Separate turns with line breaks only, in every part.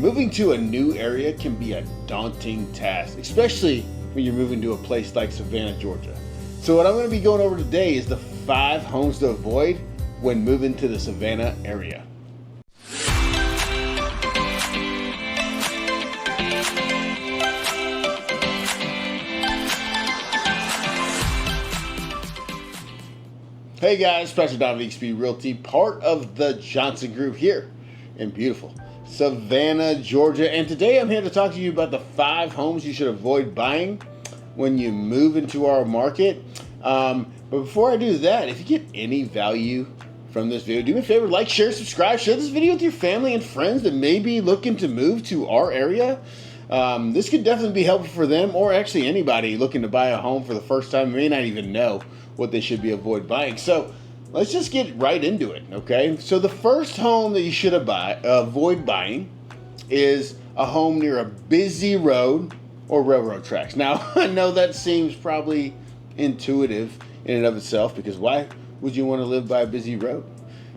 Moving to a new area can be a daunting task, especially when you're moving to a place like Savannah, Georgia. So what I'm going to be going over today is the 5 homes to avoid when moving to the Savannah area. Hey guys, Pastor Don of XP Realty, part of the Johnson Group here in beautiful Savannah, Georgia. And today I'm here to talk to you about the 5 homes you should avoid buying when you move into our market. But before I do that, if you get any value from this video, do me a favor, like, share, subscribe, share this video with your family and friends that may be looking to move to our area. This could definitely be helpful for them, or actually anybody looking to buy a home for the first time may not even know what they should be avoid buying. So let's just get right into it, okay? So the first home that you should avoid buying is a home near a busy road or railroad tracks. Now, I know that seems probably intuitive in and of itself, because why would you want to live by a busy road?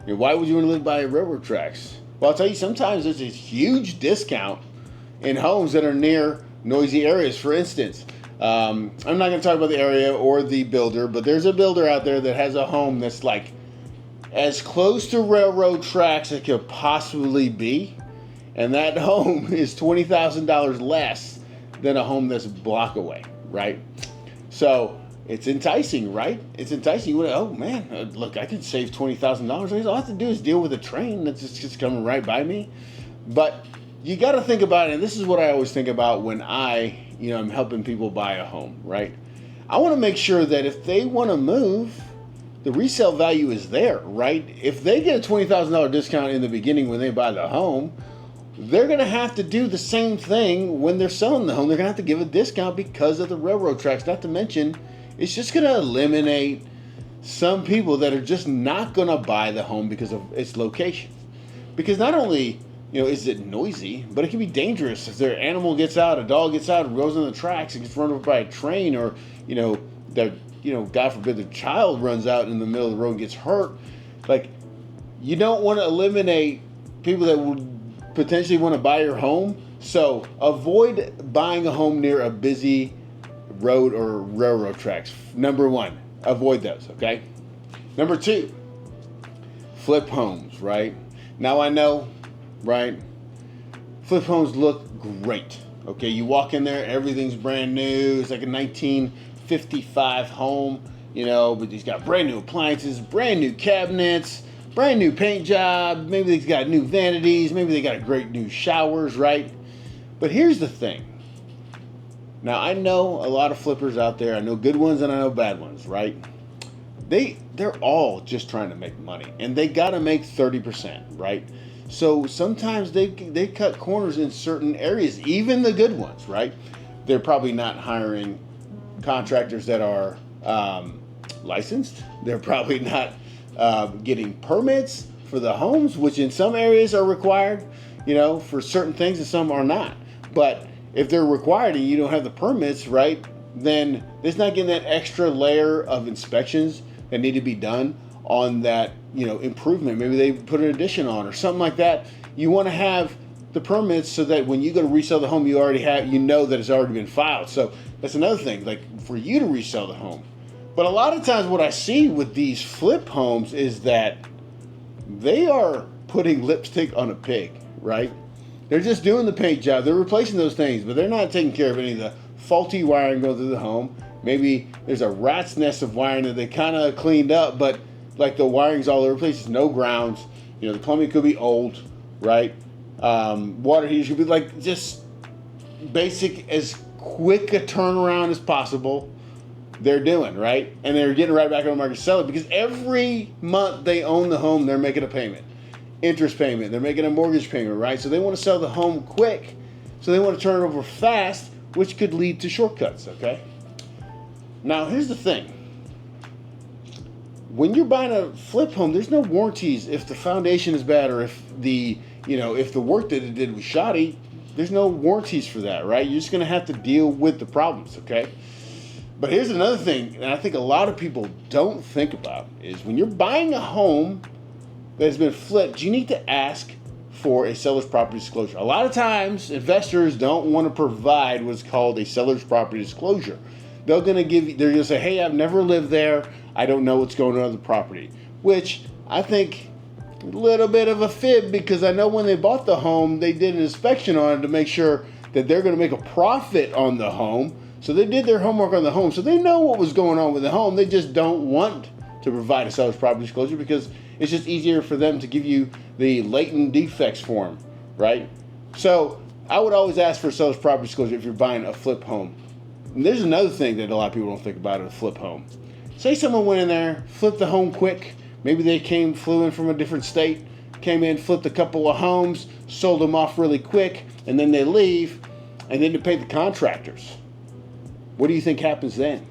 Why would you want to live by railroad tracks? Well, I'll tell you, sometimes there's a huge discount in homes that are near noisy areas. For instance, I'm not going to talk about the area or the builder, but there's a builder out there that has a home that's like as close to railroad tracks as it could possibly be, and that home is $20,000 less than a home that's a block away, right? So it's enticing, right? It's enticing. You would, oh man, look, I could save $20,000. All I have to do is deal with a train that's just coming right by me. But you got to think about it, and this is what I always think about when I'm helping people buy a home, right? I want to make sure that if they want to move, the resale value is there, right? If they get a $20,000 discount in the beginning when they buy the home, they're going to have to do the same thing when they're selling the home. They're going to have to give a discount because of the railroad tracks. Not to mention, it's just going to eliminate some people that are just not going to buy the home because of its location. Because not only is it noisy, but it can be dangerous if their animal gets out, a dog gets out and goes on the tracks and gets run over by a train, or God forbid, the child runs out in the middle of the road and gets hurt. Like, you don't want to eliminate people that would potentially want to buy your home. So avoid buying a home near a busy road or railroad tracks. Number 1, avoid those, okay? Number 2, flip homes, right? Now I know, right? Flip homes look great. Okay, you walk in there, everything's brand new. It's like a 1955 home, but he's got brand new appliances, brand new cabinets, brand new paint job. Maybe they've got new vanities. Maybe they got great new showers, right? But here's the thing. Now, I know a lot of flippers out there. I know good ones and I know bad ones, right? They're all just trying to make money, and they got to make 30%, right? So sometimes they cut corners in certain areas, even the good ones, right? They're probably not hiring contractors that are licensed. They're probably not getting permits for the homes, which in some areas are required, for certain things, and some are not. But if they're required and you don't have the permits, right, then it's not getting that extra layer of inspections that need to be done on that, improvement. Maybe they put an addition on or something like that. You want to have the permits so that when you go to resell the home, you already have, that it's already been filed. So that's another thing, like for you to resell the home. But a lot of times what I see with these flip homes is that they are putting lipstick on a pig, right? They're just doing the paint job. They're replacing those things, but they're not taking care of any of the faulty wiring going through the home. Maybe there's a rat's nest of wiring that they kind of cleaned up, but like the wiring's all over the place. There's no grounds. The plumbing could be old, right? Water heaters could be like just basic, as quick a turnaround as possible. They're doing, right? And they're getting right back on the market to sell it, because every month they own the home, they're making a payment. Interest payment, they're making a mortgage payment, right? So they want to sell the home quick, so they want to turn it over fast, which could lead to shortcuts, okay? Now, here's the thing. When you're buying a flip home, there's no warranties if the foundation is bad, or if the work that it did was shoddy. There's no warranties for that, right? You're just going to have to deal with the problems, okay? But here's another thing, and I think a lot of people don't think about, is when you're buying a home that has been flipped, you need to ask for a seller's property disclosure. A lot of times, investors don't want to provide what's called a seller's property disclosure. They're going to say, hey, I've never lived there. I don't know what's going on with the property, which I think a little bit of a fib, because I know when they bought the home, they did an inspection on it to make sure that they're going to make a profit on the home. So they did their homework on the home. So they know what was going on with the home. They just don't want to provide a seller's property disclosure because it's just easier for them to give you the latent defects form, right? So I would always ask for a seller's property disclosure if you're buying a flip home. And there's another thing that a lot of people don't think about in a flip home. Say someone went in there, flipped the home quick. Maybe they flew in from a different state, came in, flipped a couple of homes, sold them off really quick, and then they leave, and then they pay the contractors. What do you think happens then?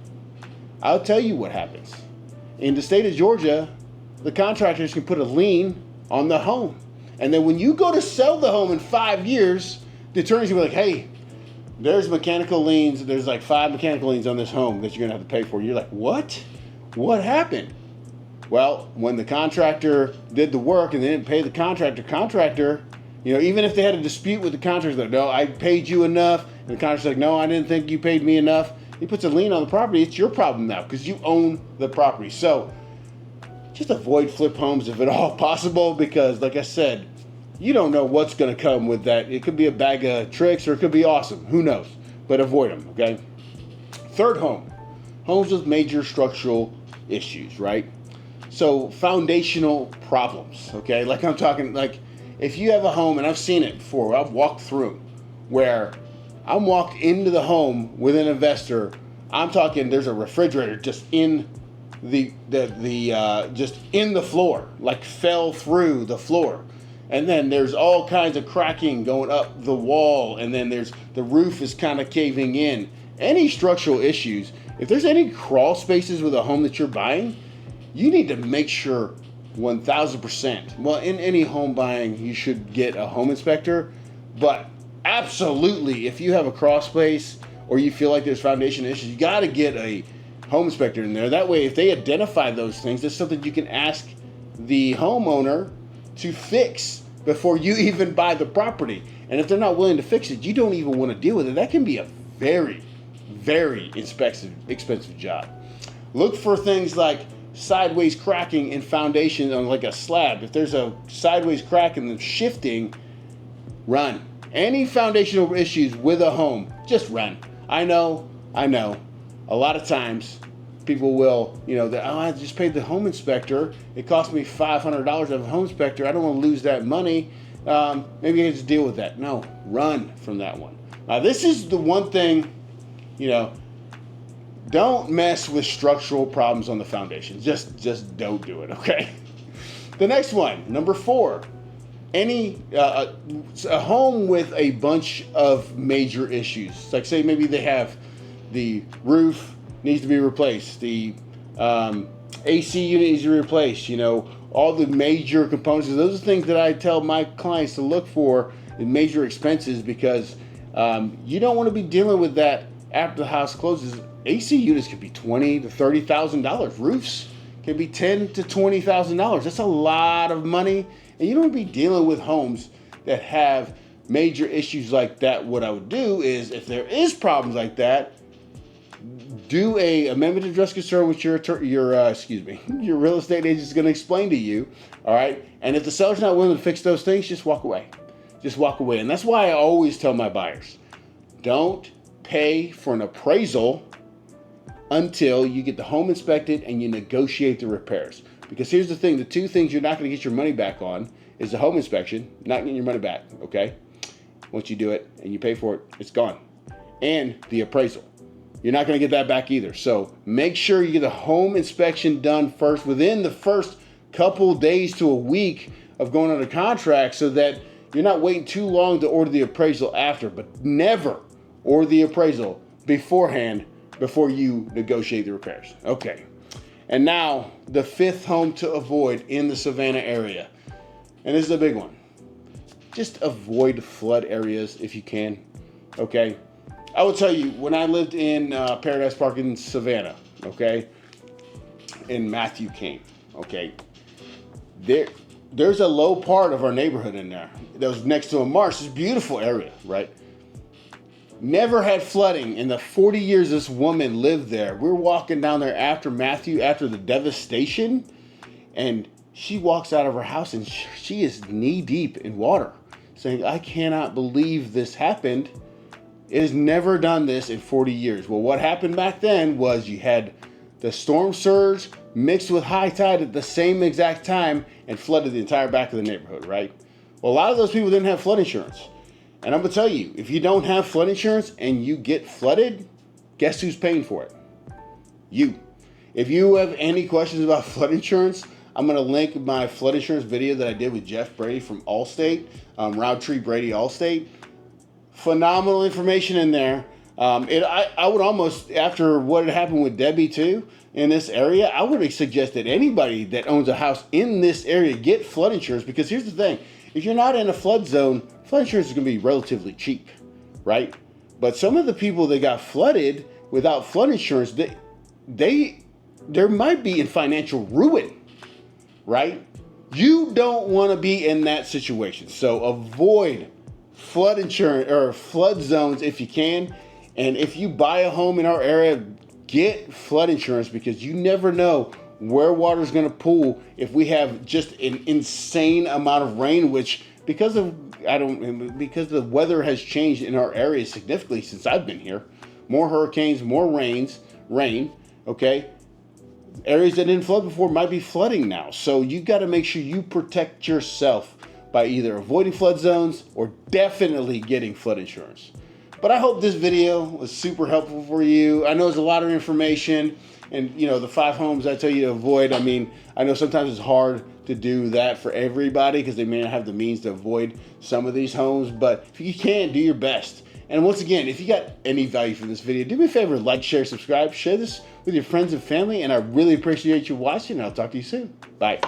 I'll tell you what happens. In the state of Georgia, the contractors can put a lien on the home. And then when you go to sell the home in 5 years, the attorneys will be like, hey, there's mechanical liens. There's like 5 mechanical liens on this home that you're going to have to pay for. You're like, what? What happened? Well, when the contractor did the work and they didn't pay the contractor, even if they had a dispute with the contractor, like, no, I paid you enough. And the contractor's like, no, I didn't think you paid me enough. He puts a lien on the property. It's your problem now because you own the property. So just avoid flip homes if at all possible, because like I said, you don't know what's going to come with that. It could be a bag of tricks or it could be awesome. Who knows? But avoid them, okay? Third home. Homes with major structural issues, right? So foundational problems, okay? Like I'm talking, like if you have a home, and I've seen it before, I've walked through, where I'm walked into the home with an investor. I'm talking there's a refrigerator just in just in the floor, like fell through the floor. And then there's all kinds of cracking going up the wall, and then the roof is kind of caving in. Any structural issues, if there's any crawl spaces with a home that you're buying, you need to make sure 1,000%. Well, in any home buying, you should get a home inspector, but absolutely, if you have a crawl space or you feel like there's foundation issues, you got to get a home inspector in there. That way, if they identify those things, that's something you can ask the homeowner to fix before you even buy the property. And if they're not willing to fix it, you don't even want to deal with it. That can be a very, very expensive job. Look for things like sideways cracking in foundation on like a slab. If there's a sideways crack and the shifting, run. Any foundational issues with a home, just run. I know. A lot of times people will, I just paid the home inspector. It cost me $500 to have a home inspector. I don't want to lose that money. Maybe I just deal with that. No, run from that one. Now, this is the one thing, don't mess with structural problems on the foundation. Just don't do it, okay? The next one, number 4. A home with a bunch of major issues. Like say maybe they have the roof needs to be replaced, the AC unit needs to be replaced, all the major components. Those are things that I tell my clients to look for in major expenses, because you don't want to be dealing with that after the house closes. AC units could be $20,000 to $30,000. Roofs can be $10,000 to $20,000. That's a lot of money. And you don't be dealing with homes that have major issues like that. What I would do is, if there is problems like that, do a amendment to address concern, which your real estate agent is going to explain to you. All right. And if the seller's not willing to fix those things, just walk away. Just walk away. And that's why I always tell my buyers, don't pay for an appraisal until you get the home inspected and you negotiate the repairs. Because here's the thing, the 2 things you're not going to get your money back on is the home inspection, not getting your money back, okay? Once you do it and you pay for it, it's gone. And the appraisal. You're not going to get that back either. So make sure you get the home inspection done first, within the first couple days to a week of going under contract, so that you're not waiting too long to order the appraisal after. But never order the appraisal beforehand before you negotiate the repairs. Okay. And now, the 5th home to avoid in the Savannah area. And this is a big one. Just avoid flood areas if you can. Okay? I will tell you, when I lived in Paradise Park in Savannah, okay, and Matthew came, okay, there's a low part of our neighborhood in there that was next to a marsh. It's a beautiful area, right? Never had flooding in the 40 years this woman lived there. We're walking down there after Matthew, after the devastation, and she walks out of her house and she is knee deep in water, saying, I cannot believe this happened. It has never done this in 40 years. Well, what happened back then was you had the storm surge mixed with high tide at the same exact time and flooded the entire back of the neighborhood, right? Well, a lot of those people didn't have flood insurance. And I'm going to tell you, if you don't have flood insurance and you get flooded, guess who's paying for it? You. If you have any questions about flood insurance, I'm going to link my flood insurance video that I did with Jeff Brady from Allstate, Roundtree Brady Allstate. Phenomenal information in there. I would almost, after what had happened with Debbie too, in this area, I would suggest that anybody that owns a house in this area get flood insurance, because here's the thing. If you're not in a flood zone, flood insurance is going to be relatively cheap, right? But some of the people that got flooded without flood insurance, there might be in financial ruin, right? You don't want to be in that situation. So avoid flood insurance or flood zones if you can. And if you buy a home in our area, get flood insurance, because you never know where water is going to pool if we have just an insane amount of rain, which because the weather has changed in our area significantly since I've been here. More hurricanes, more rain, okay? Areas that didn't flood before might be flooding now. So you got to make sure you protect yourself by either avoiding flood zones or definitely getting flood insurance. But I hope this video was super helpful for you. I know it's a lot of information, and the 5 homes I tell you to avoid. I mean, I know sometimes it's hard to do that for everybody because they may not have the means to avoid some of these homes, but if you can, do your best. And once again, if you got any value from this video, do me a favor, like, share, subscribe, share this with your friends and family, and I really appreciate you watching, and I'll talk to you soon. Bye.